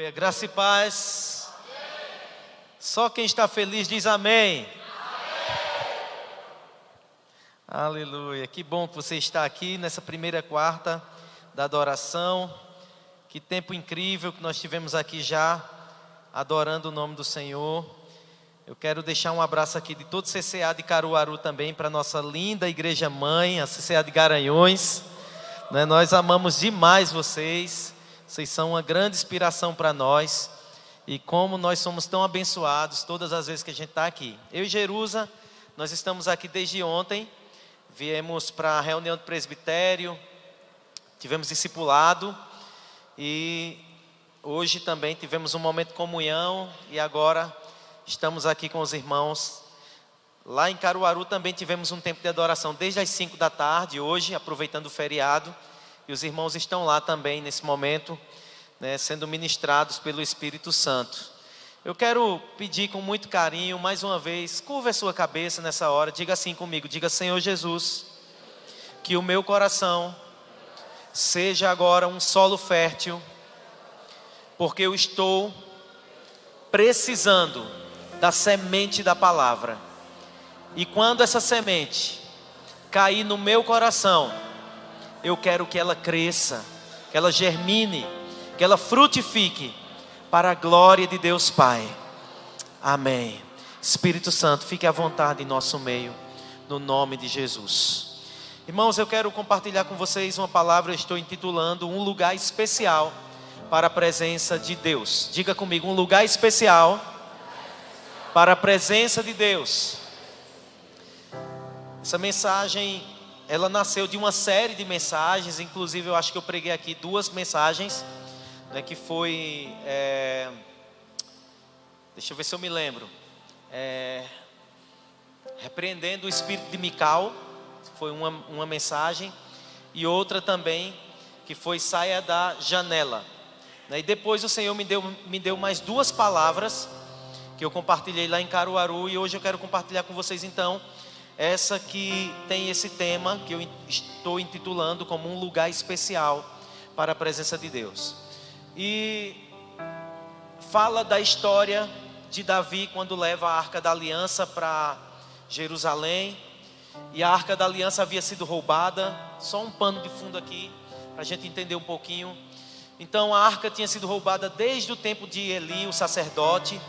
Aleluia, graça e paz. Só quem está feliz diz amém. Aleluia, que bom que você está aqui nessa primeira quarta da adoração. Que tempo incrível que nós tivemos aqui já, adorando o nome do Senhor. Eu quero deixar um abraço aqui de todo o CCA de Caruaru também, para nossa linda igreja mãe, a CCA de Garanhuns. Nós amamos demais vocês. Vocês são uma grande inspiração para nós. E como nós somos tão abençoados todas as vezes que a gente está aqui. Eu e Jerusa, nós estamos aqui desde ontem. Viemos para a reunião do presbitério. Tivemos discipulado. E hoje também tivemos um momento de comunhão. E agora estamos aqui com os irmãos. Lá em Caruaru também tivemos um tempo de adoração desde as 5 da tarde, hoje, aproveitando o feriado. E os irmãos estão lá também nesse momento, sendo ministrados pelo Espírito Santo. Eu quero pedir com muito carinho, mais uma vez, curva a sua cabeça nessa hora, diga assim comigo, diga: Senhor Jesus, que o meu coração seja agora um solo fértil, porque eu estou precisando da semente da palavra. E quando essa semente cair no meu coração, eu quero que ela cresça, que ela germine, que ela frutifique para a glória de Deus Pai. Amém. Espírito Santo, fique à vontade em nosso meio, no nome de Jesus. Irmãos, eu quero compartilhar com vocês uma palavra, eu estou intitulando Um Lugar Especial para a Presença de Deus. Diga comigo, um lugar especial para a presença de Deus. Essa mensagem, ela nasceu de uma série de mensagens, inclusive eu acho que eu preguei aqui 2 mensagens, que foi, deixa eu ver se eu me lembro, repreendendo o espírito de Mical, foi uma mensagem, e outra também, que foi saia da janela, E depois o Senhor me deu mais 2 palavras, que eu compartilhei lá em Caruaru, e hoje eu quero compartilhar com vocês então, essa que tem esse tema que eu estou intitulando como um lugar especial para a presença de Deus. E fala da história de Davi quando leva a Arca da Aliança para Jerusalém. E a Arca da Aliança havia sido roubada. Só um pano de fundo aqui para a gente entender um pouquinho. Então a Arca tinha sido roubada desde o tempo de Eli, o sacerdote.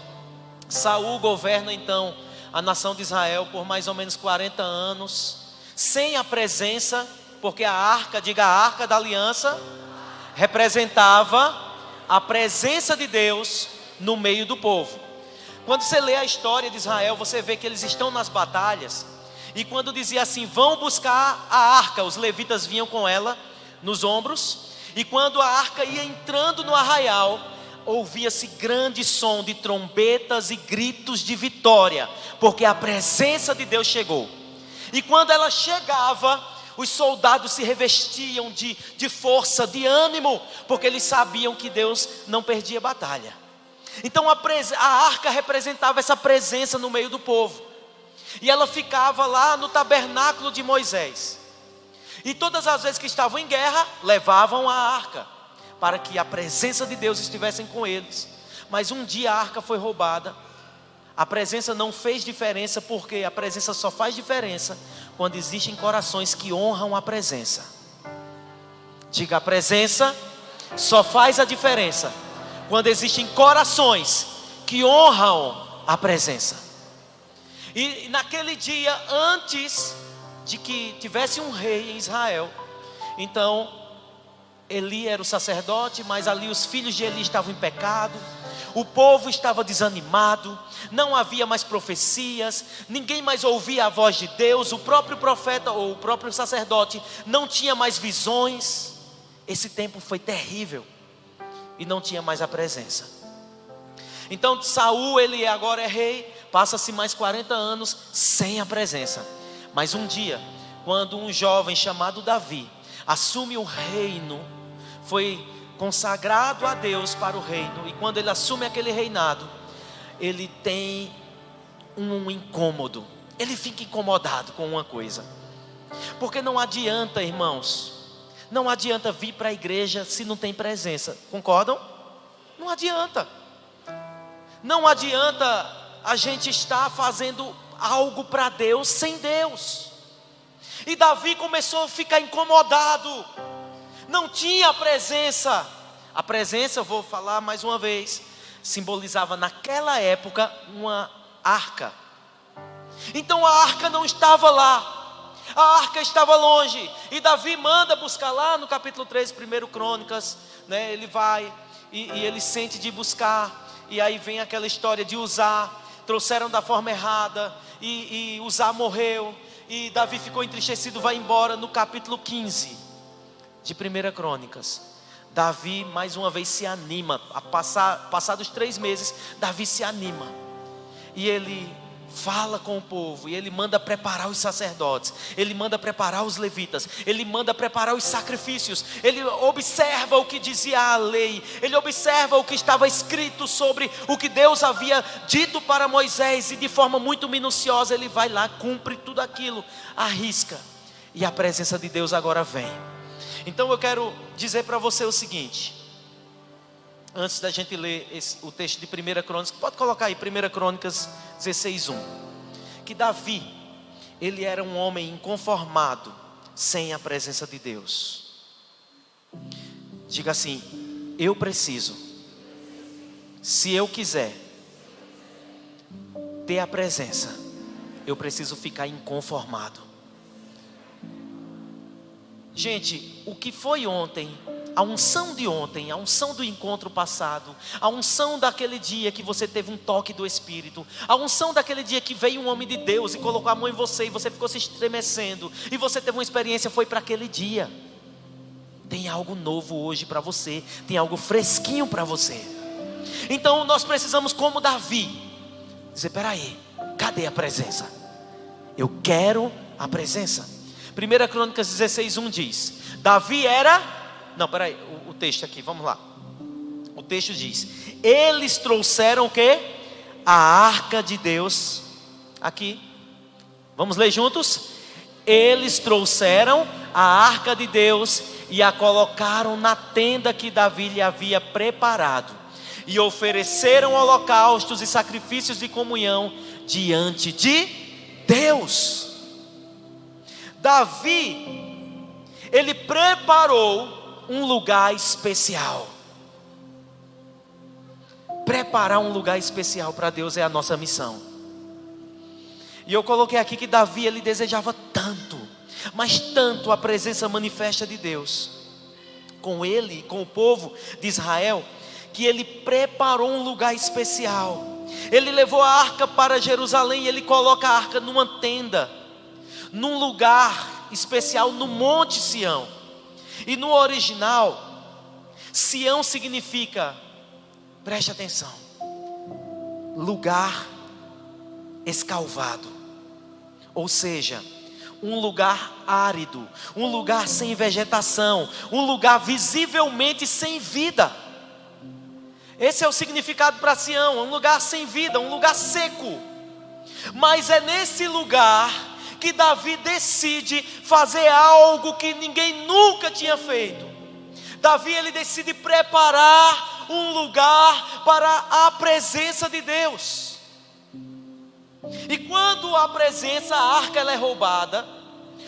Saul governa então a nação de Israel por mais ou menos 40 anos, sem a presença, porque a arca, diga, a Arca da Aliança, representava a presença de Deus no meio do povo. Quando você lê a história de Israel, você vê que eles estão nas batalhas, e quando dizia assim, vão buscar a arca, os levitas vinham com ela nos ombros, e quando a arca ia entrando no arraial, ouvia-se grande som de trombetas e gritos de vitória, porque a presença de Deus chegou. E quando ela chegava, os soldados se revestiam de força, de ânimo, porque eles sabiam que Deus não perdia batalha. Então a arca representava essa presença no meio do povo, e ela ficava lá no tabernáculo de Moisés. E todas as vezes que estavam em guerra, levavam a arca, para que a presença de Deus estivesse com eles. Mas um dia a arca foi roubada. A presença não fez diferença, porque a presença só faz diferença quando existem corações que honram a presença. Diga, a presença só faz a diferença quando existem corações que honram a presença. E naquele dia, antes de que tivesse um rei em Israel, então Eli era o sacerdote, mas ali os filhos de Eli estavam em pecado. O povo estava desanimado, não havia mais profecias, ninguém mais ouvia a voz de Deus. O próprio profeta ou o próprio sacerdote não tinha mais visões. Esse tempo foi terrível e não tinha mais a presença. Então Saul, ele agora é rei, passa-se mais 40 anos sem a presença. Mas um dia, quando um jovem chamado Davi assume o reino, foi consagrado a Deus para o reino, e quando ele assume aquele reinado, ele tem um incômodo, ele fica incomodado com uma coisa, porque não adianta, irmãos, não adianta vir para a igreja se não tem presença, concordam? Não adianta. Não adianta a gente estar fazendo algo para Deus sem Deus. E Davi começou a ficar incomodado. Não tinha a presença. A presença, eu vou falar mais uma vez, simbolizava naquela época uma arca. Então a arca não estava lá, a arca estava longe. E Davi manda buscar lá no capítulo 3, 1 Crônicas, né? Ele vai e ele sente de buscar. E aí vem aquela história de Uzá. Trouxeram da forma errada e Uzá morreu. E Davi ficou entristecido, vai embora. No capítulo 15 de 1 Crônicas, Davi mais uma vez se anima. Passados 3 meses, Davi se anima. E ele fala com o povo, e ele manda preparar os sacerdotes, ele manda preparar os levitas, ele manda preparar os sacrifícios, ele observa o que dizia a lei, ele observa o que estava escrito sobre o que Deus havia dito para Moisés, e de forma muito minuciosa ele vai lá, cumpre tudo aquilo, arrisca, e a presença de Deus agora vem. Então eu quero dizer para você o seguinte, antes da gente ler o texto de 1 Crônicas, pode colocar aí 1 Crônicas 16:1, que Davi, ele era um homem inconformado, sem a presença de Deus. Diga assim: eu preciso, se eu quiser ter a presença, eu preciso ficar inconformado. Gente, o que foi ontem, a unção de ontem, a unção do encontro passado, a unção daquele dia que você teve um toque do Espírito, a unção daquele dia que veio um homem de Deus e colocou a mão em você e você ficou se estremecendo e você teve uma experiência, foi para aquele dia. Tem algo novo hoje para você, tem algo fresquinho para você. Então nós precisamos, como Davi, dizer: peraí, cadê a presença? Eu quero a presença. 1 Crônicas 16:1 diz: Davi era... Não, peraí, o texto aqui, vamos lá. O texto diz: eles trouxeram o quê? A arca de Deus. Aqui, vamos ler juntos? Eles trouxeram a arca de Deus e a colocaram na tenda que Davi lhe havia preparado, e ofereceram holocaustos e sacrifícios de comunhão diante de Deus. Davi, ele preparou um lugar especial. Preparar um lugar especial para Deus é a nossa missão. E eu coloquei aqui que Davi, ele desejava tanto, mas tanto, a presença manifesta de Deus com ele, com o povo de Israel, que ele preparou um lugar especial. Ele levou a arca para Jerusalém e ele coloca a arca numa tenda, num lugar especial no Monte Sião. E no original, Sião significa, preste atenção, lugar escalvado. Ou seja, um lugar árido, um lugar sem vegetação, um lugar visivelmente sem vida. Esse é o significado para Sião, um lugar sem vida, um lugar seco. Mas é nesse lugar que Davi decide fazer algo que ninguém nunca tinha feito. Davi, ele decide preparar um lugar para a presença de Deus. E quando a presença, a arca, ela é roubada,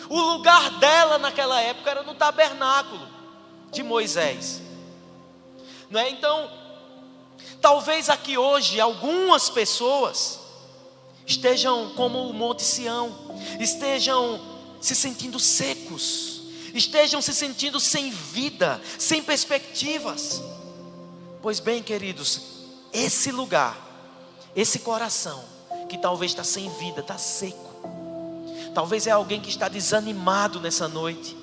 o lugar dela naquela época era no tabernáculo de Moisés, não é? Então, talvez aqui hoje algumas pessoas estejam como o Monte Sião, estejam se sentindo secos, estejam se sentindo sem vida, sem perspectivas. Pois bem, queridos, esse lugar, esse coração que talvez está sem vida, está seco, talvez é alguém que está desanimado nessa noite,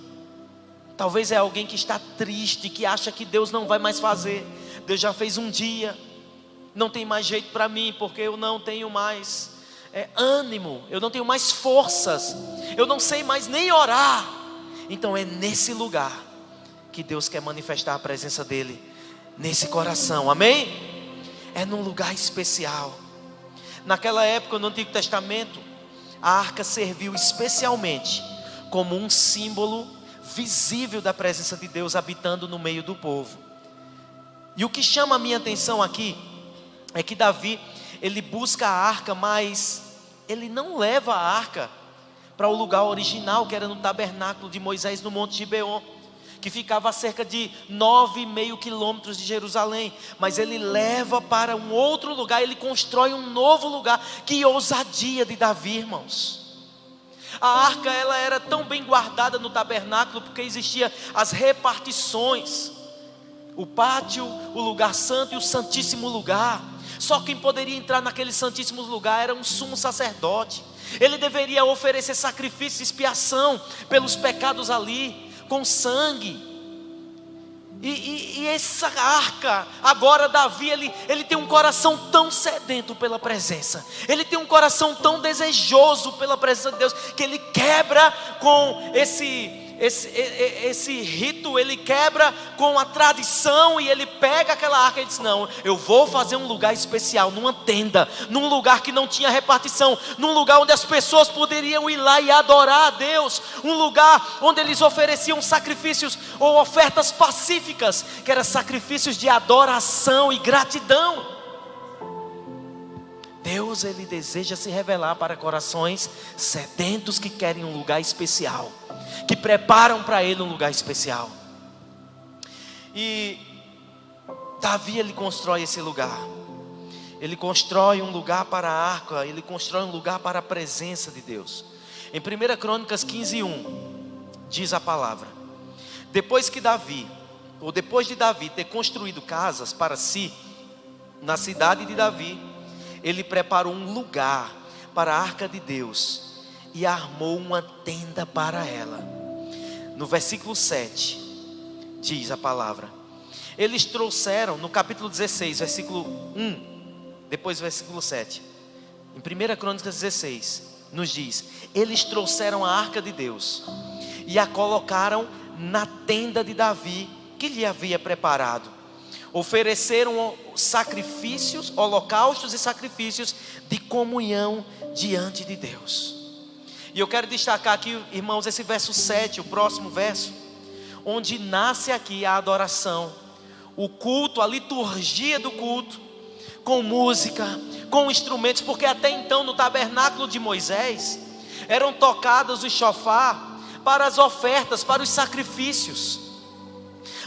talvez é alguém que está triste, que acha que Deus não vai mais fazer. Deus já fez um dia, não tem mais jeito para mim, porque eu não tenho mais ânimo, eu não tenho mais forças, eu não sei mais nem orar. Então é nesse lugar que Deus quer manifestar a presença dele, nesse coração, amém? É num lugar especial. Naquela época, no Antigo Testamento, a arca serviu especialmente como um símbolo visível da presença de Deus habitando no meio do povo. E o que chama a minha atenção aqui é que Davi, ele busca a arca, mas ele não leva a arca para o lugar original, que era no tabernáculo de Moisés no Monte Gibeon, que ficava a cerca de 9,5 quilômetros de Jerusalém. Mas ele leva para um outro lugar, ele constrói um novo lugar. Que ousadia de Davi, irmãos. A arca, ela era tão bem guardada no tabernáculo, porque existia as repartições, o pátio, o lugar santo e o santíssimo lugar. Só quem poderia entrar naquele santíssimo lugar era um sumo sacerdote. Ele deveria oferecer sacrifício de expiação pelos pecados ali, com sangue. E essa arca, agora Davi, ele tem um coração tão sedento pela presença, ele tem um coração tão desejoso pela presença de Deus, que ele quebra com esse rito, ele quebra com a tradição, e ele pega aquela arca e diz: não, eu vou fazer um lugar especial, numa tenda, num lugar que não tinha repartição, num lugar onde as pessoas poderiam ir lá e adorar a Deus, um lugar onde eles ofereciam sacrifícios ou ofertas pacíficas, que eram sacrifícios de adoração e gratidão. Deus, ele deseja se revelar para corações sedentos que querem um lugar especial, que preparam para ele um lugar especial. E Davi, ele constrói esse lugar. Ele constrói um lugar para a arca, ele constrói um lugar para a presença de Deus. Em 1 Crônicas 15:1, diz a palavra: depois de Davi ter construído casas para si na cidade de Davi, ele preparou um lugar para a arca de Deus e armou uma tenda para ela. No versículo 7, diz a palavra: eles trouxeram, no capítulo 16, versículo 1, depois versículo 7, em 1 Crônicas 16, nos diz: eles trouxeram a arca de Deus e a colocaram na tenda de Davi, que lhe havia preparado. Ofereceram sacrifícios, holocaustos e sacrifícios de comunhão diante de Deus. E eu quero destacar aqui, irmãos, esse verso 7, o próximo verso, onde nasce aqui a adoração, o culto, a liturgia do culto, com música, com instrumentos, porque até então no tabernáculo de Moisés eram tocados o shofar para as ofertas, para os sacrifícios,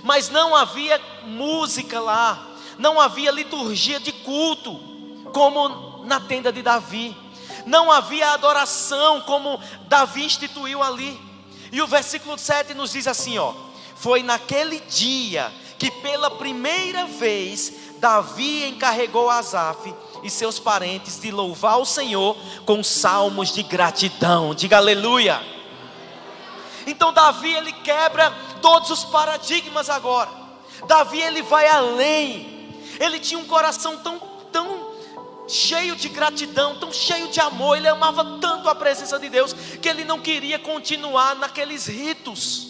mas não havia música lá, não havia liturgia de culto como na tenda de Davi, não havia adoração como Davi instituiu ali. E o versículo 7 nos diz assim, ó: foi naquele dia que pela primeira vez Davi encarregou Asaf e seus parentes de louvar o Senhor com salmos de gratidão. Diga aleluia. Então Davi, ele quebra todos os paradigmas agora. Davi, ele vai além. Ele tinha um coração tão cheio de gratidão, tão cheio de amor. Ele amava tanto a presença de Deus, que ele não queria continuar naqueles ritos.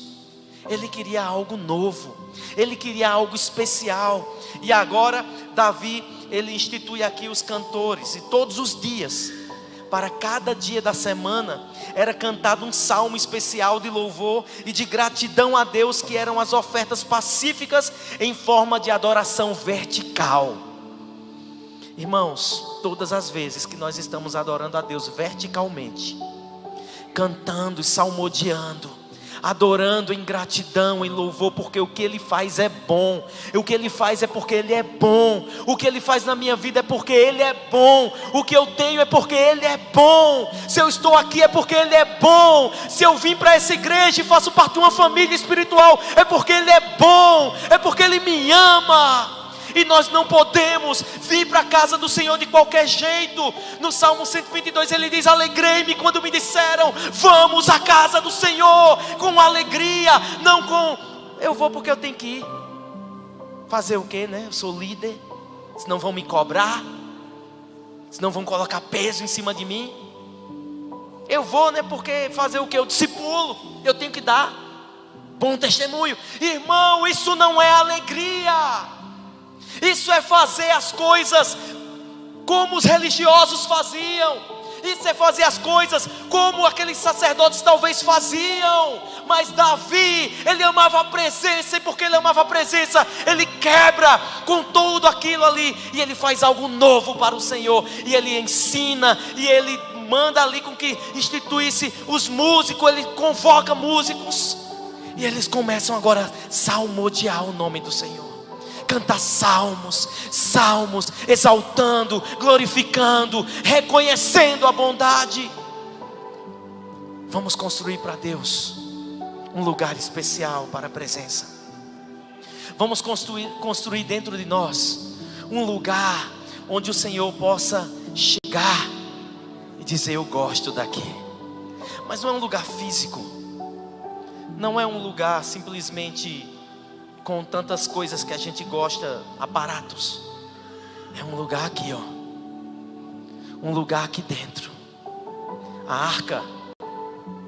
Ele queria algo novo, ele queria algo especial. E agora Davi, ele institui aqui os cantores, e todos os dias, para cada dia da semana, era cantado um salmo especial de louvor e de gratidão a Deus, que eram as ofertas pacíficas em forma de adoração vertical. Irmãos, todas as vezes que nós estamos adorando a Deus verticalmente, cantando e salmodiando, adorando em gratidão, em louvor, porque o que Ele faz é bom, o que Ele faz é porque Ele é bom, o que Ele faz na minha vida é porque Ele é bom, o que eu tenho é porque Ele é bom, se eu estou aqui é porque Ele é bom, se eu vim para essa igreja e faço parte de uma família espiritual, é porque Ele é bom, é porque Ele me ama. E nós não podemos vir para a casa do Senhor de qualquer jeito. No Salmo 122 ele diz: alegrei-me quando me disseram, vamos à casa do Senhor, com alegria, não com, eu vou porque eu tenho que ir. Fazer o quê, né? Eu sou líder, senão vão me cobrar, senão vão colocar peso em cima de mim. Eu vou, né? Porque fazer o quê? Eu discipulo, eu tenho que dar bom testemunho. Irmão, isso não é alegria. Isso é fazer as coisas como os religiosos faziam, Isso é fazer as coisas como aqueles sacerdotes talvez faziam. Mas Davi, ele amava a presença, e porque ele amava a presença, ele quebra com tudo aquilo ali, e ele faz algo novo para o Senhor, e ele ensina, e ele manda ali com que instituísse os músicos, ele convoca músicos, e eles começam agora a salmodiar o nome do Senhor, cantar salmos, exaltando, glorificando, reconhecendo a bondade. Vamos construir para Deus um lugar especial para a presença. Vamos construir dentro de nós um lugar onde o Senhor possa chegar e dizer: eu gosto daqui. Mas não é um lugar físico, não é um lugar simplesmente com tantas coisas que a gente gosta, aparatos. É um lugar aqui, ó. Um lugar aqui dentro. A arca.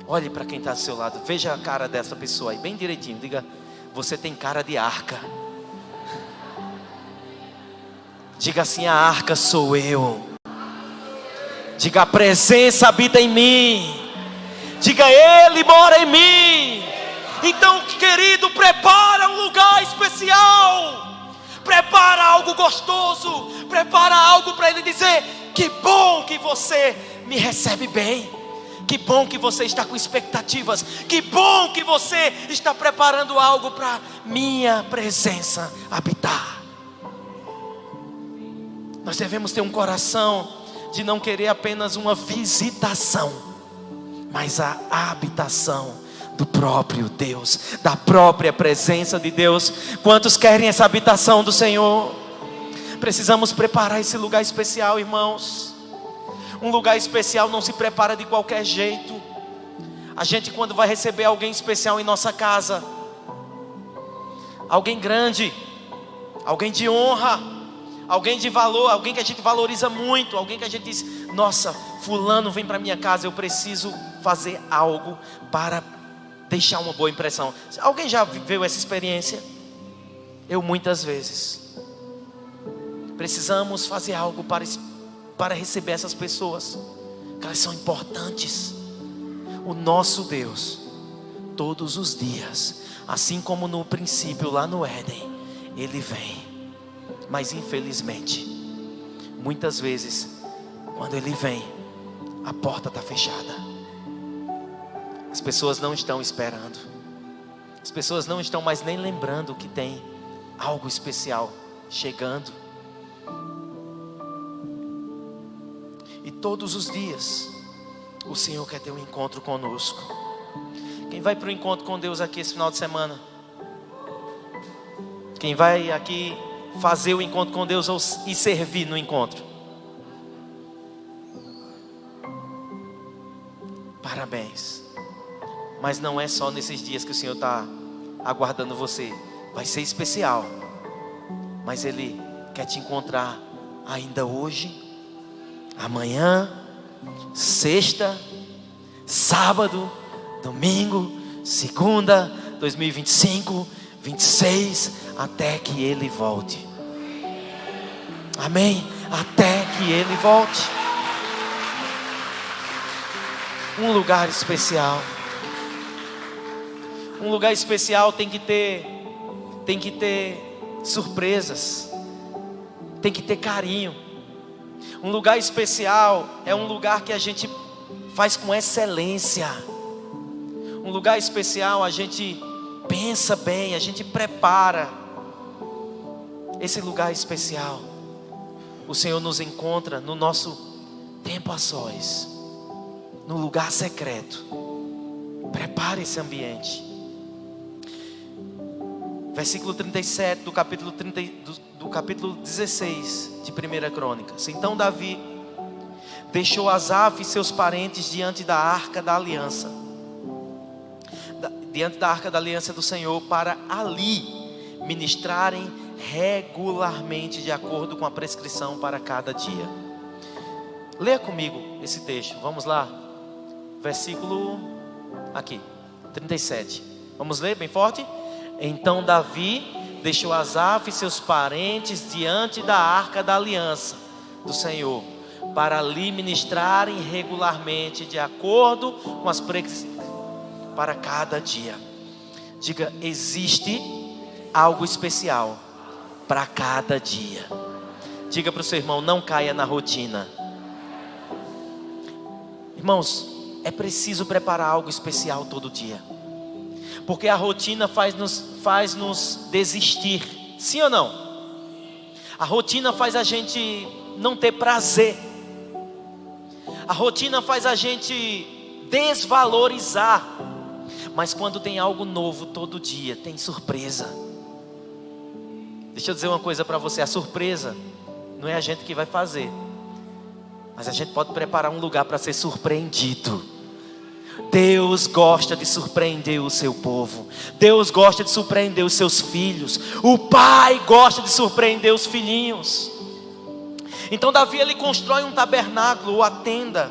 Olhe para quem está do seu lado. Veja a cara dessa pessoa aí, bem direitinho. Diga: você tem cara de arca. Diga assim: a arca sou eu. Diga: a presença habita em mim. Diga: ele mora em mim. Então, querido, prepara um lugar especial. Prepara algo gostoso. Prepara algo para ele dizer: que bom que você me recebe bem. Que bom que você está com expectativas. Que bom que você está preparando algo para minha presença habitar. Nós devemos ter um coração de não querer apenas uma visitação, mas a habitação do próprio Deus, da própria presença de Deus. Quantos querem essa habitação do Senhor? Precisamos preparar esse lugar especial, irmãos. Um lugar especial não se prepara de qualquer jeito. A gente, quando vai receber alguém especial em nossa casa, alguém grande, alguém de honra, alguém de valor, alguém que a gente valoriza muito, alguém que a gente diz: nossa, fulano vem para minha casa, eu preciso fazer algo para deixar uma boa impressão. Alguém já viveu essa experiência? Eu muitas vezes. Precisamos fazer algo para receber essas pessoas, que elas são importantes. O nosso Deus, todos os dias, assim como no princípio lá no Éden, Ele vem. Mas infelizmente, muitas vezes, quando Ele vem, a porta está fechada. As pessoas não estão esperando. As pessoas não estão mais nem lembrando que tem algo especial chegando. E todos os dias o Senhor quer ter um encontro conosco. Quem vai para o encontro com Deus aqui esse final de semana? Quem vai aqui fazer o encontro com Deus e servir no encontro? Parabéns. Mas não é só nesses dias que o Senhor está aguardando você. Vai ser especial, mas Ele quer te encontrar ainda hoje, amanhã, sexta, sábado, domingo, segunda, 2025, 26, até que Ele volte. Amém? Até que Ele volte. Um lugar especial. Um lugar especial tem que ter surpresas, tem que ter carinho. Um lugar especial é um lugar que a gente faz com excelência. Um lugar especial a gente pensa bem, a gente prepara. Esse lugar especial, o Senhor nos encontra no nosso tempo a sós, no lugar secreto. Prepare esse ambiente. Versículo 37 do capítulo 16 de 1 Crônicas. Então Davi deixou Asaf e seus parentes diante da arca da aliança, do Senhor, para ali ministrarem regularmente de acordo com a prescrição para cada dia. Leia comigo esse texto, vamos lá. Versículo aqui, 37. Vamos ler bem forte? Então Davi deixou Asaf e seus parentes diante da arca da aliança do Senhor, para lhe ministrarem regularmente de acordo com as para cada dia. Diga, existe algo especial para cada dia. Diga para o seu irmão, não caia na rotina. Irmãos, é preciso preparar algo especial todo dia, porque a rotina faz nos desistir, sim ou não? A rotina faz a gente não ter prazer. A rotina faz a gente desvalorizar. Mas quando tem algo novo todo dia, tem surpresa. Deixa eu dizer uma coisa para você, a surpresa não é a gente que vai fazer, mas a gente pode preparar um lugar para ser surpreendido. Deus gosta de surpreender o seu povo. Deus gosta de surpreender os seus filhos. O pai gosta de surpreender os filhinhos. Então Davi, ele constrói um tabernáculo ou a tenda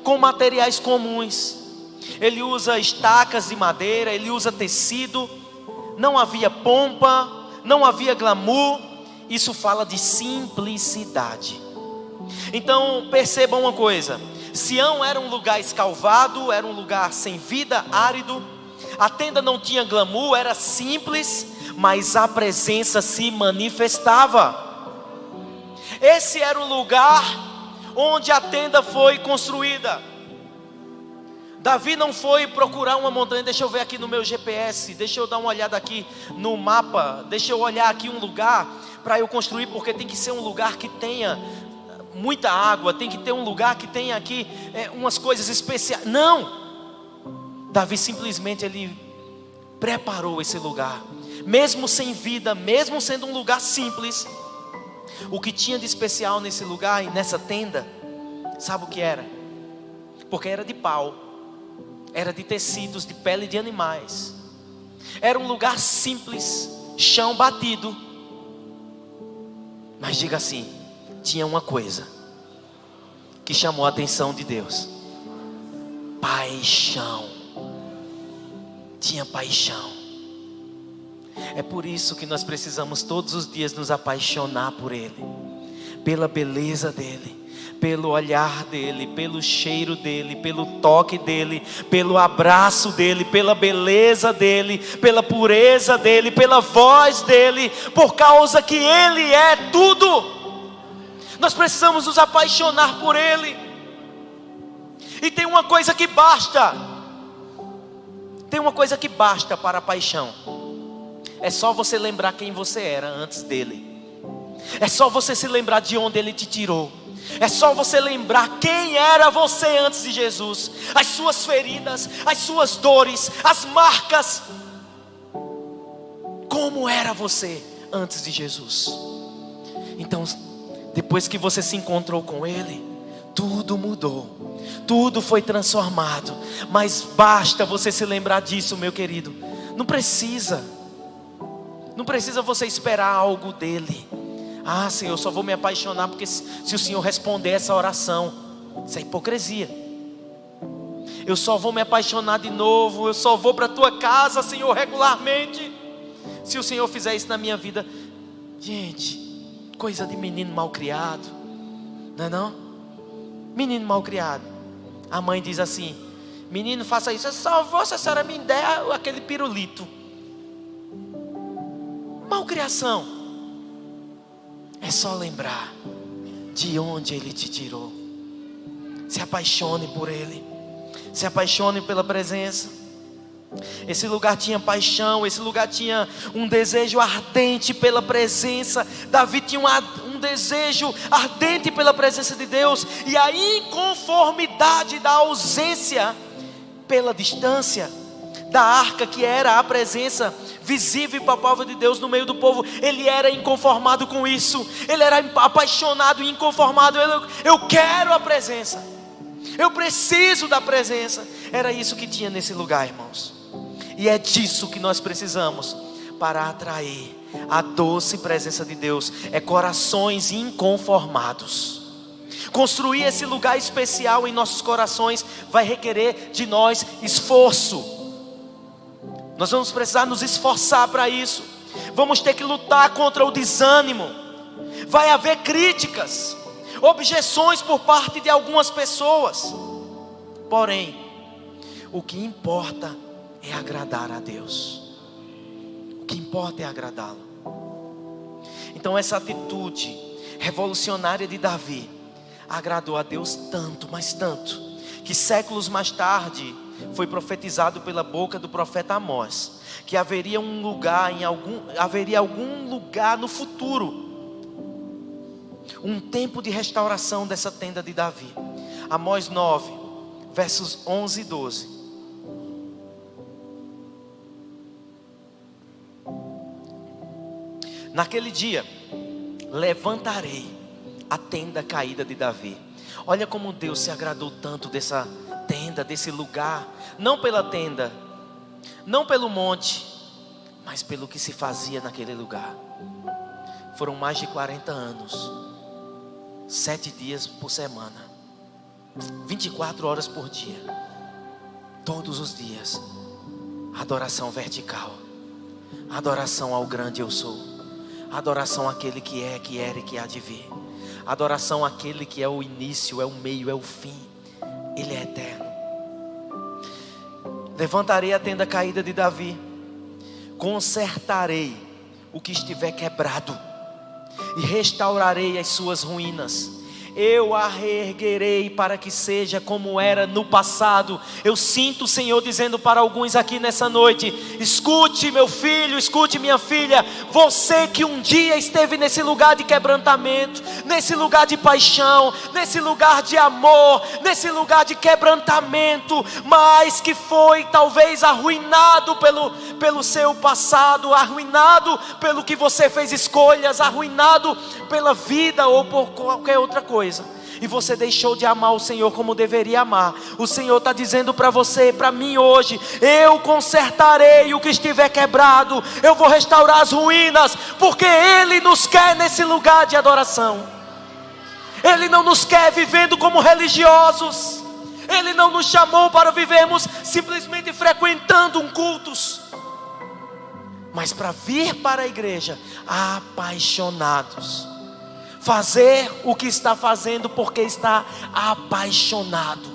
com materiais comuns. Ele usa estacas de madeira, ele usa tecido. Não havia pompa, não havia glamour. Isso fala de simplicidade. Então percebam uma coisa: Sião era um lugar escalvado, era um lugar sem vida, árido. A tenda não tinha glamour, era simples, mas a presença se manifestava. Esse era o lugar onde a tenda foi construída. Davi não foi procurar uma montanha. Deixa eu ver aqui no meu GPS, deixa eu dar uma olhada aqui no mapa, deixa eu olhar aqui um lugar para eu construir, porque tem que ser um lugar que tenha muita água, tem que ter um lugar que tenha aqui umas coisas especiais. Não, Davi simplesmente ele preparou esse lugar, mesmo sem vida, mesmo sendo um lugar simples. O que tinha de especial nesse lugar e nessa tenda, sabe o que era? Porque era de pau, era de tecidos, de pele de animais. Era um lugar simples, chão batido. Mas diga assim, tinha uma coisa que chamou a atenção de Deus: paixão. Tinha paixão. É por isso que nós precisamos todos os dias nos apaixonar por Ele, pela beleza dEle, pelo olhar dEle, pelo cheiro dEle, pelo toque dEle, pelo abraço dEle, pela beleza dEle, pela pureza dEle, pela voz dEle, por causa que Ele é tudo. Nós precisamos nos apaixonar por Ele. E tem uma coisa que basta. Tem uma coisa que basta para a paixão. É só você lembrar quem você era antes dele. É só você se lembrar de onde Ele te tirou. É só você lembrar quem era você antes de Jesus. As suas feridas, as suas dores, as marcas. Como era você antes de Jesus. Então, depois que você se encontrou com Ele, tudo mudou, tudo foi transformado. Mas basta você se lembrar disso, meu querido. Não precisa você esperar algo dEle. Ah, Senhor, eu só vou me apaixonar porque se o Senhor responder essa oração. Isso é hipocrisia. Eu só vou me apaixonar de novo, eu só vou para a tua casa, Senhor, regularmente, se o Senhor fizer isso na minha vida. Gente, coisa de menino mal criado, não é não? Menino mal criado. A mãe diz assim: menino, faça isso. Eu só vou se a senhora me der aquele pirulito. Malcriação. É só lembrar de onde Ele te tirou. Se apaixone por Ele. Se apaixone pela presença. Esse lugar tinha paixão. Esse lugar tinha um desejo ardente pela presença. Davi tinha um desejo ardente pela presença de Deus. E a inconformidade da ausência pela distância da arca, que era a presença visível e palpável de Deus no meio do povo. Ele era inconformado com isso. Ele era apaixonado e inconformado. Eu quero a presença. Eu preciso da presença. Era isso que tinha nesse lugar, irmãos. E é disso que nós precisamos para atrair a doce presença de Deus. É corações inconformados. Construir esse lugar especial em nossos corações vai requerer de nós esforço. Nós vamos precisar nos esforçar para isso. Vamos ter que lutar contra o desânimo. Vai haver críticas. objeções por parte de algumas pessoas. Porém, o que importa é agradar a Deus. O que importa é agradá-lo. Então essa atitude revolucionária de Davi agradou a Deus tanto, mas tanto, que séculos mais tarde foi profetizado pela boca do profeta Amós que haveria algum lugar no futuro, um tempo de restauração dessa tenda de Davi. Amós 9, versos 11 e 12. Naquele dia, levantarei a tenda caída de Davi. Olha como Deus se agradou tanto dessa tenda, desse lugar. Não pela tenda, não pelo monte, mas pelo que se fazia naquele lugar. Foram mais de 40 anos, 7 dias por semana, 24 horas por dia, todos os dias, adoração vertical, adoração ao grande eu sou, adoração àquele que é, que era e que há de vir, adoração àquele que é o início, é o meio, é o fim, Ele é eterno. Levantarei a tenda caída de Davi, consertarei o que estiver quebrado e restaurarei as suas ruínas. Eu a reerguerei para que seja como era no passado. Eu sinto o Senhor dizendo para alguns aqui nessa noite: escute meu filho, escute minha filha, você que um dia esteve nesse lugar de quebrantamento, nesse lugar de paixão, nesse lugar de amor, nesse lugar de quebrantamento, mas que foi talvez arruinado pelo seu passado, arruinado pelo que você fez escolhas, arruinado pela vida ou por qualquer outra coisa, e você deixou de amar o Senhor como deveria amar. O Senhor está dizendo para você, para mim hoje: eu consertarei o que estiver quebrado, eu vou restaurar as ruínas, porque Ele nos quer nesse lugar de adoração. Ele não nos quer vivendo como religiosos. Ele não nos chamou para vivermos simplesmente frequentando um cultos, mas para vir para a igreja apaixonados, fazer o que está fazendo porque está apaixonado.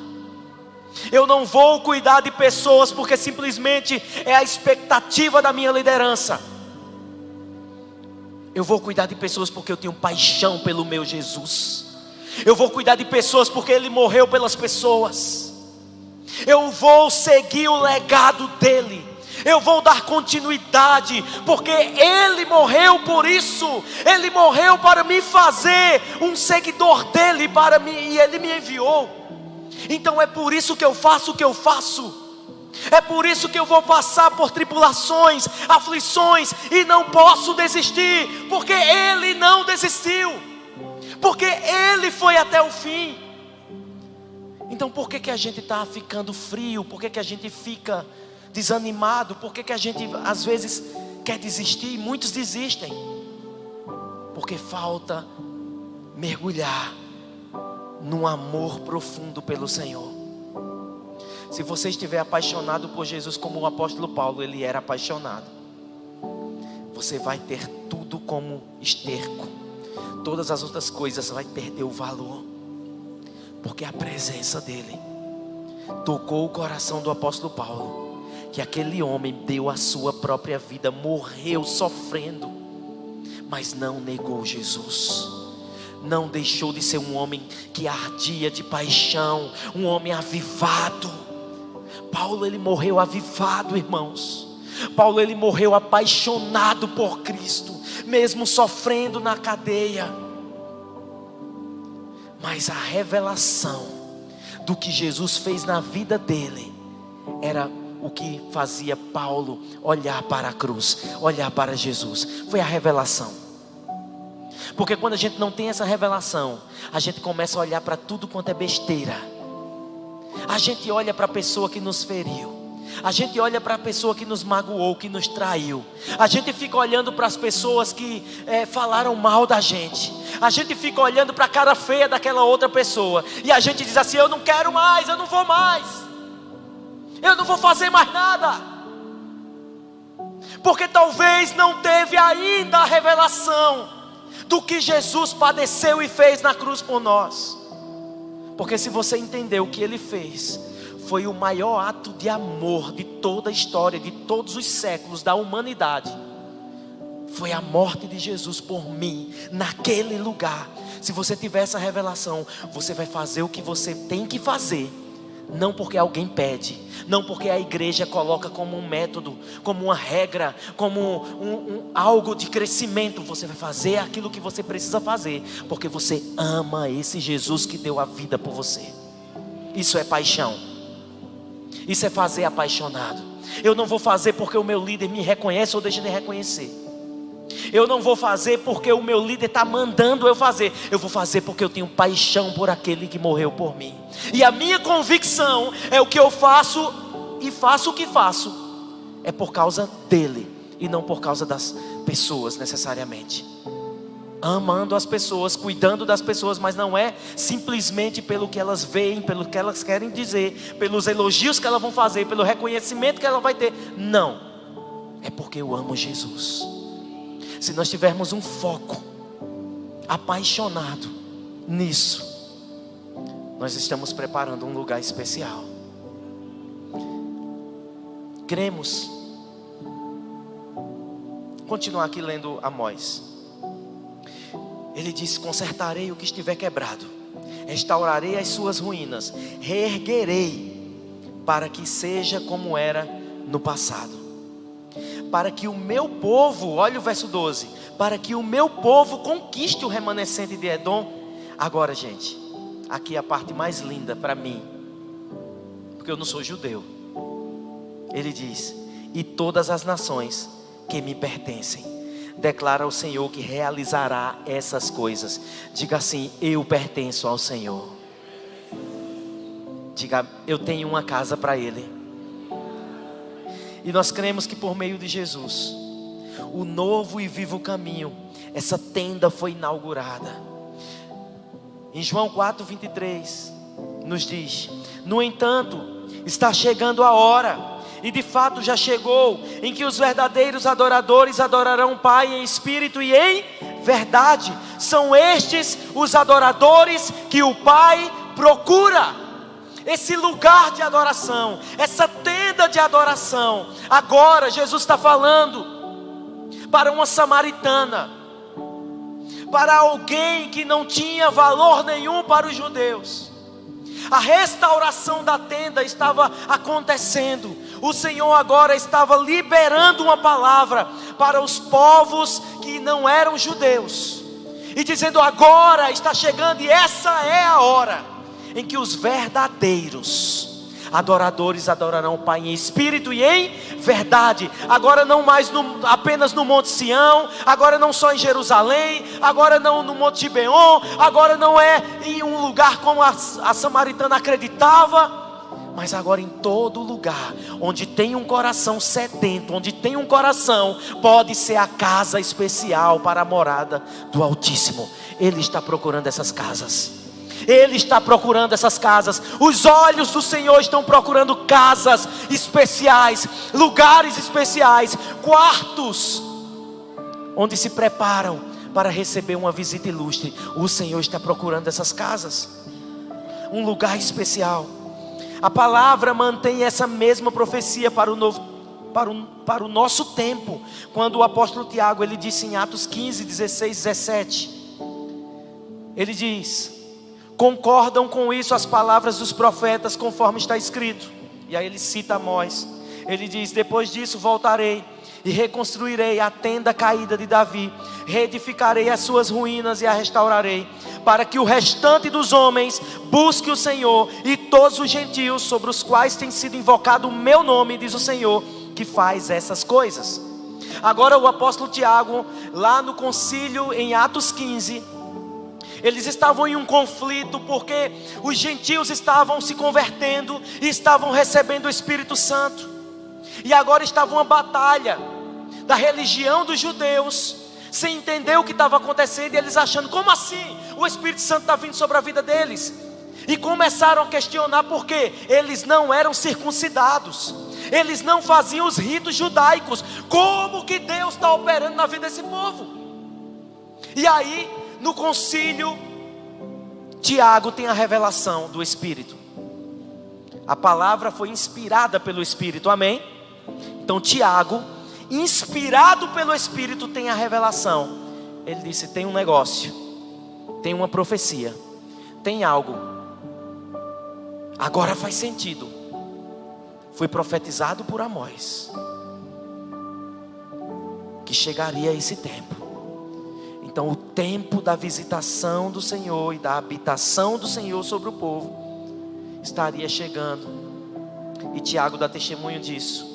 Eu não vou cuidar de pessoas porque simplesmente é a expectativa da minha liderança. Eu vou cuidar de pessoas porque eu tenho paixão pelo meu Jesus. Eu vou cuidar de pessoas porque Ele morreu pelas pessoas. Eu vou seguir o legado dEle. Eu vou dar continuidade, porque Ele morreu por isso. Ele morreu para me fazer um seguidor dEle, para mim, e Ele me enviou. Então é por isso que eu faço o que eu faço. É por isso que eu vou passar por tribulações, aflições, e não posso desistir, porque Ele não desistiu, porque Ele foi até o fim. Então por que a gente está ficando frio? Por que a gente fica desanimado? Por que a gente às vezes quer desistir? Muitos desistem porque falta mergulhar num amor profundo pelo Senhor. Se você estiver apaixonado por Jesus como o apóstolo Paulo, ele era apaixonado, você vai ter tudo como esterco. Todas as outras coisas vai perder o valor, porque a presença dele tocou o coração do apóstolo Paulo, que aquele homem deu a sua própria vida, morreu sofrendo, mas não negou Jesus. Não deixou de ser um homem que ardia de paixão, um homem avivado. Paulo, ele morreu avivado, irmãos. Paulo, ele morreu apaixonado por Cristo, mesmo sofrendo na cadeia. Mas a revelação do que Jesus fez na vida dele era o que fazia Paulo olhar para a cruz, olhar para Jesus. Foi a revelação. Porque quando a gente não tem essa revelação, a gente começa a olhar para tudo quanto é besteira. A gente olha para a pessoa que nos feriu, a gente olha para a pessoa que nos magoou, que nos traiu. A gente fica olhando para as pessoas que falaram mal da gente. A gente fica olhando para a cara feia daquela outra pessoa, e a gente diz assim: eu não quero mais, eu não vou mais, eu não vou fazer mais nada. Porque talvez não teve ainda a revelação do que Jesus padeceu e fez na cruz por nós. Porque se você entender o que Ele fez, foi o maior ato de amor de toda a história, de todos os séculos da humanidade. Foi a morte de Jesus por mim, naquele lugar. Se você tiver essa revelação, você vai fazer o que você tem que fazer. Não porque alguém pede, não porque a igreja coloca como um método, como uma regra, como algo de crescimento. Você vai fazer aquilo que você precisa fazer, porque você ama esse Jesus que deu a vida por você. Isso é paixão. Isso é fazer apaixonado. Eu não vou fazer porque o meu líder me reconhece ou deixa de reconhecer. Eu não vou fazer porque o meu líder está mandando eu fazer. Eu vou fazer porque eu tenho paixão por aquele que morreu por mim. E a minha convicção é o que eu faço, e faço o que faço, é por causa dele, e não por causa das pessoas necessariamente. Amando as pessoas, cuidando das pessoas, mas não é simplesmente pelo que elas veem, pelo que elas querem dizer, pelos elogios que elas vão fazer, pelo reconhecimento que ela vai ter. Não, é porque eu amo Jesus. Se nós tivermos um foco apaixonado nisso, nós estamos preparando um lugar especial. Cremos. Continuar aqui lendo Amós. Ele diz: consertarei o que estiver quebrado, restaurarei as suas ruínas, reerguerei para que seja como era no passado. Para que o meu povo, olha o verso 12, para que o meu povo conquiste o remanescente de Edom. Agora, gente, aqui é a parte mais linda para mim, porque eu não sou judeu. Ele diz: e todas as nações que me pertencem, declara o Senhor que realizará essas coisas. Diga assim: eu pertenço ao Senhor. Diga: eu tenho uma casa para Ele. E nós cremos que por meio de Jesus, o novo e vivo caminho, essa tenda foi inaugurada. Em João 4:23 nos diz: no entanto, está chegando a hora, e de fato já chegou, em que os verdadeiros adoradores adorarão o Pai em espírito e em verdade. São estes os adoradores que o Pai procura. Esse lugar de adoração, essa tenda de adoração. Agora Jesus está falando para uma samaritana, para alguém que não tinha valor nenhum para os judeus. A restauração da tenda estava acontecendo. O Senhor agora estava liberando uma palavra para os povos que não eram judeus, e dizendo: agora está chegando, e essa é a hora em que os verdadeiros adoradores adorarão o Pai em espírito e em verdade. Agora não mais apenas no Monte Sião, agora não só em Jerusalém, agora não no Monte Gibeon, agora não é em um lugar como a samaritana acreditava, mas agora em todo lugar onde tem um coração sedento, onde tem um coração, pode ser a casa especial para a morada do Altíssimo. Ele está procurando essas casas. Ele está procurando essas casas. Os olhos do Senhor estão procurando casas especiais, lugares especiais, quartos onde se preparam para receber uma visita ilustre. O Senhor está procurando essas casas, um lugar especial. A palavra mantém essa mesma profecia para o nosso tempo, quando o apóstolo Tiago, ele disse em Atos 15, 16, 17, ele diz: concordam com isso as palavras dos profetas, conforme está escrito. E aí ele cita Amós. Ele diz: depois disso voltarei e reconstruirei a tenda caída de Davi, reedificarei as suas ruínas e a restaurarei, para que o restante dos homens busque o Senhor, e todos os gentios sobre os quais tem sido invocado o meu nome, diz o Senhor, que faz essas coisas. Agora o apóstolo Tiago, lá no concílio em Atos 15, eles estavam em um conflito, porque os gentios estavam se convertendo e estavam recebendo o Espírito Santo, e agora estava uma batalha da religião dos judeus, sem entender o que estava acontecendo, e eles achando: como assim? O Espírito Santo está vindo sobre a vida deles. E começaram a questionar, porque eles não eram circuncidados, eles não faziam os ritos judaicos. Como que Deus está operando na vida desse povo? E aí, no concílio, Tiago tem a revelação do Espírito. A palavra foi inspirada pelo Espírito, amém? Então Tiago, inspirado pelo Espírito, tem a revelação. Ele disse: tem um negócio, tem uma profecia, tem algo. Agora faz sentido. Foi profetizado por Amós que chegaria esse tempo. Então o tempo da visitação do Senhor e da habitação do Senhor sobre o povo estaria chegando. E Tiago dá testemunho disso.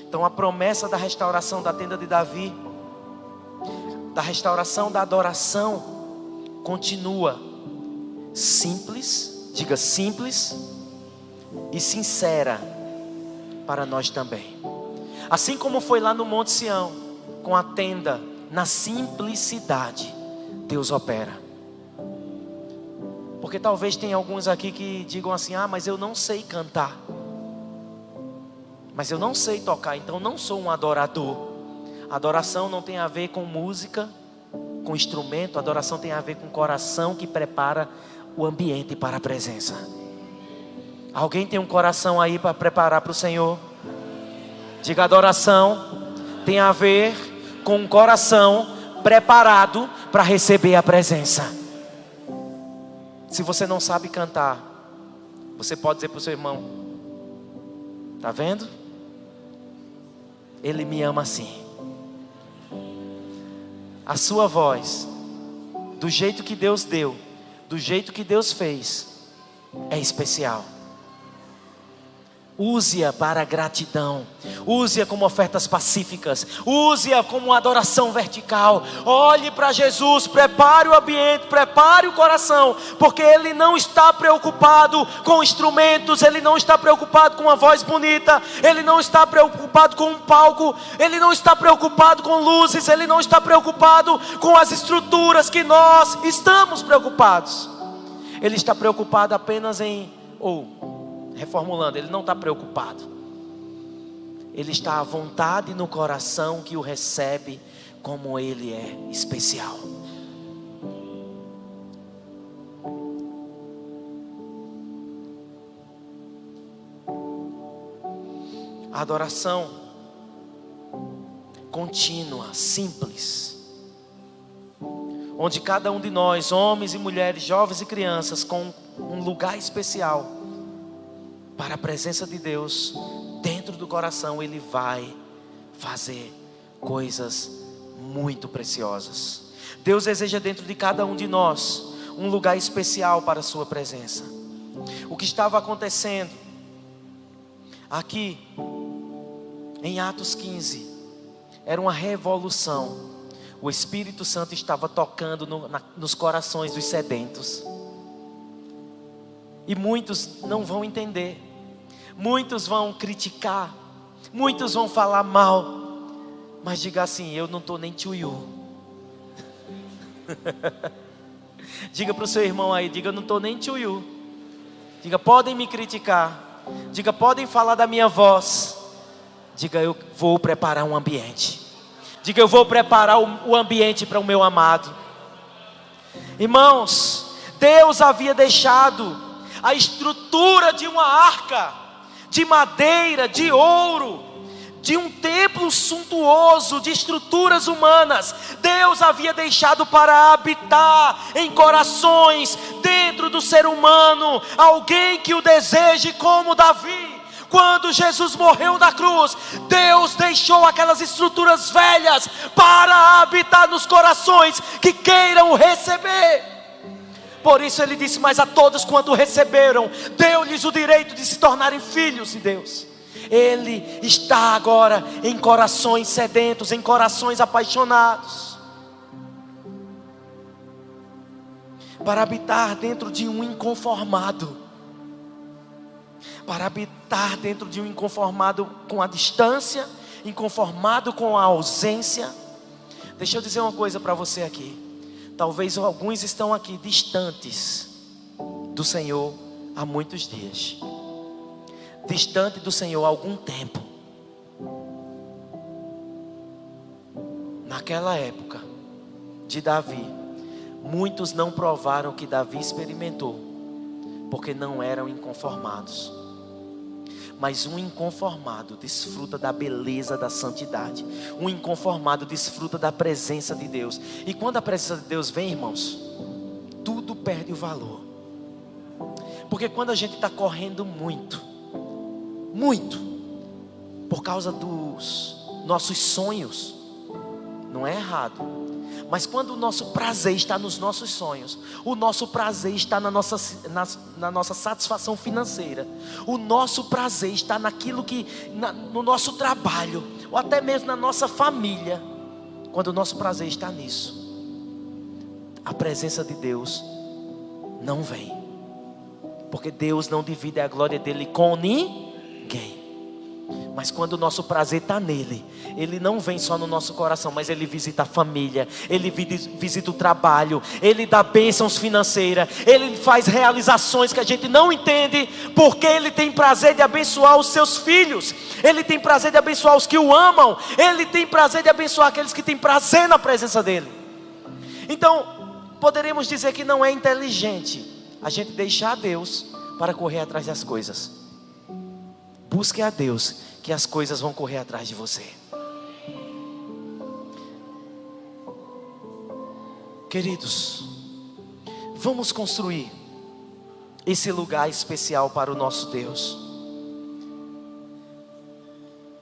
Então a promessa da restauração da tenda de Davi, da restauração da adoração, continua simples, diga simples e sincera para nós também. Assim como foi lá no Monte Sião, com a tenda, na simplicidade, Deus opera. Porque talvez tenha alguns aqui que digam assim: ah, mas eu não sei cantar, mas eu não sei tocar, então não sou um adorador. Adoração não tem a ver com música, com instrumento. Adoração tem a ver com coração que prepara o ambiente para a presença. Alguém tem um coração aí para preparar para o Senhor? Diga: adoração tem a ver com um coração preparado para receber a presença. Se você não sabe cantar, você pode dizer para o seu irmão: tá vendo? Ele me ama assim. A sua voz, do jeito que Deus deu, do jeito que Deus fez, é especial. Use-a para gratidão. Use-a como ofertas pacíficas. Use-a como adoração vertical. Olhe para Jesus, prepare o ambiente, prepare o coração, porque Ele não está preocupado com instrumentos, Ele não está preocupado com uma voz bonita, Ele não está preocupado com um palco, Ele não está preocupado com luzes, Ele não está preocupado com as estruturas que nós estamos preocupados. Ele está preocupado apenas em, reformulando, Ele não está preocupado. Ele está à vontade no coração que o recebe como Ele é especial. A adoração contínua, simples, onde cada um de nós, homens e mulheres, jovens e crianças, com um lugar especial para a presença de Deus dentro do coração, Ele vai fazer coisas muito preciosas. Deus deseja dentro de cada um de nós um lugar especial para a sua presença. O que estava acontecendo aqui em Atos 15 era uma revolução. O Espírito Santo estava tocando nos corações dos sedentos. E muitos não vão entender. Muitos vão criticar, muitos vão falar mal, mas diga assim: eu não estou nem tchuiu. Diga para o seu irmão aí, diga: eu não estou nem tchuiu. Diga: podem me criticar, diga: podem falar da minha voz. Diga: eu vou preparar um ambiente. Diga: eu vou preparar o ambiente para o meu amado. Irmãos, Deus havia deixado a estrutura de uma arca de madeira, de ouro, de um templo suntuoso, de estruturas humanas. Deus havia deixado para habitar em corações, dentro do ser humano, alguém que o deseje como Davi. Quando Jesus morreu na cruz, Deus deixou aquelas estruturas velhas para habitar nos corações que queiram receber. Por isso Ele disse: mas a todos quanto receberam, deu-lhes o direito de se tornarem filhos de Deus. Ele está agora em corações sedentos, em corações apaixonados, para habitar dentro de um inconformado, para habitar dentro de um inconformado com a distância, inconformado com a ausência. Deixa eu dizer uma coisa para você aqui. Talvez alguns estão aqui distantes do Senhor há muitos dias, distante do Senhor há algum tempo. Naquela época, de Davi, muitos não provaram o que Davi experimentou, porque não eram inconformados. Mas um inconformado desfruta da beleza da santidade. Um inconformado desfruta da presença de Deus. E quando a presença de Deus vem, irmãos, tudo perde o valor. Porque quando a gente está correndo muito, por causa dos nossos sonhos, não é errado. Mas quando o nosso prazer está nos nossos sonhos, o nosso prazer está na nossa satisfação financeira, o nosso prazer está naquilo que, no nosso trabalho, ou até mesmo na nossa família, quando o nosso prazer está nisso, a presença de Deus não vem, porque Deus não divide a glória dele com ninguém. Mas quando o nosso prazer está nele, ele não vem só no nosso coração, mas ele visita a família, ele visita o trabalho, ele dá bênçãos financeiras, ele faz realizações que a gente não entende, porque ele tem prazer de abençoar os seus filhos, ele tem prazer de abençoar os que o amam, ele tem prazer de abençoar aqueles que têm prazer na presença dele. Então, poderemos dizer que não é inteligente a gente deixar Deus para correr atrás das coisas. Busque a Deus, que as coisas vão correr atrás de você. Queridos, vamos construir esse lugar especial para o nosso Deus.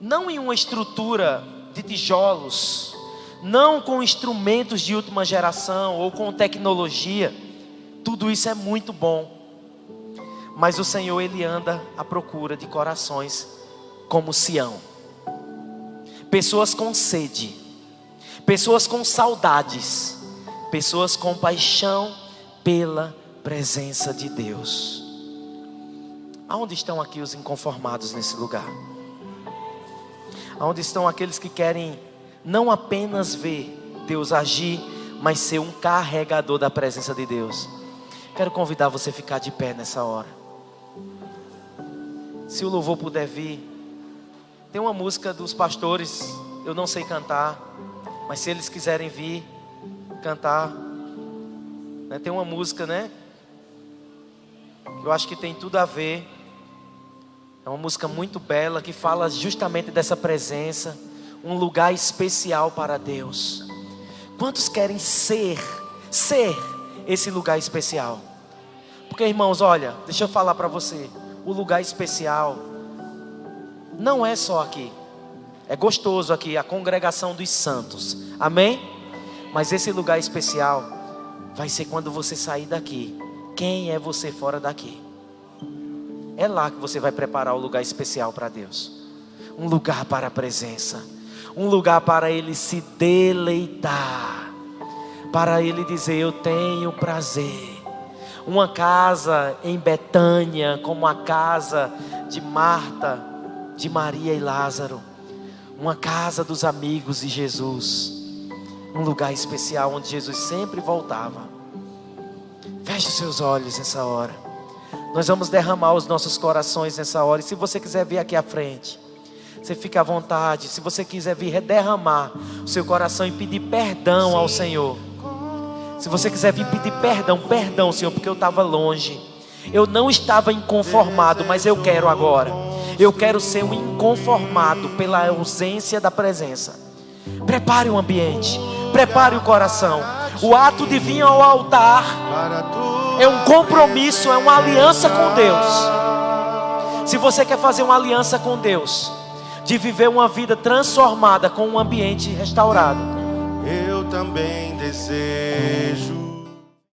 Não em uma estrutura de tijolos, não com instrumentos de última geração ou com tecnologia. Tudo isso é muito bom. Mas o Senhor, Ele anda à procura de corações como Sião. Pessoas com sede, pessoas com saudades, pessoas com paixão pela presença de Deus. Aonde estão aqui os inconformados nesse lugar? Aonde estão aqueles que querem não apenas ver Deus agir, mas ser um carregador da presença de Deus? Quero convidar você a ficar de pé nessa hora. Se o louvor puder vir, tem uma música dos pastores, eu não sei cantar, mas se eles quiserem vir cantar, né, tem uma música, né, que eu acho que tem tudo a ver. É uma música muito bela que fala justamente dessa presença, um lugar especial para Deus. Quantos querem ser esse lugar especial? Porque, irmãos, olha, deixa eu falar para você. O lugar especial não é só aqui. É gostoso aqui, a congregação dos santos. Amém? Mas esse lugar especial vai ser quando você sair daqui. Quem é você fora daqui? É lá que você vai preparar o lugar especial para Deus. Um lugar para a presença. Um lugar para Ele se deleitar. Para Ele dizer, eu tenho prazer. Uma casa em Betânia, como a casa de Marta, de Maria e Lázaro. Uma casa dos amigos de Jesus. Um lugar especial onde Jesus sempre voltava. Feche os seus olhos nessa hora. Nós vamos derramar os nossos corações nessa hora. E se você quiser vir aqui à frente, você fica à vontade. Se você quiser vir derramar o seu coração e pedir perdão ao Senhor. Se você quiser vir pedir perdão, Senhor, porque eu estava longe. Eu não estava inconformado, mas eu quero agora. Eu quero ser um inconformado pela ausência da presença. Prepare o ambiente, prepare o coração. O ato de vir ao altar é um compromisso, é uma aliança com Deus. Se você quer fazer uma aliança com Deus, de viver uma vida transformada com um ambiente restaurado, eu também desejo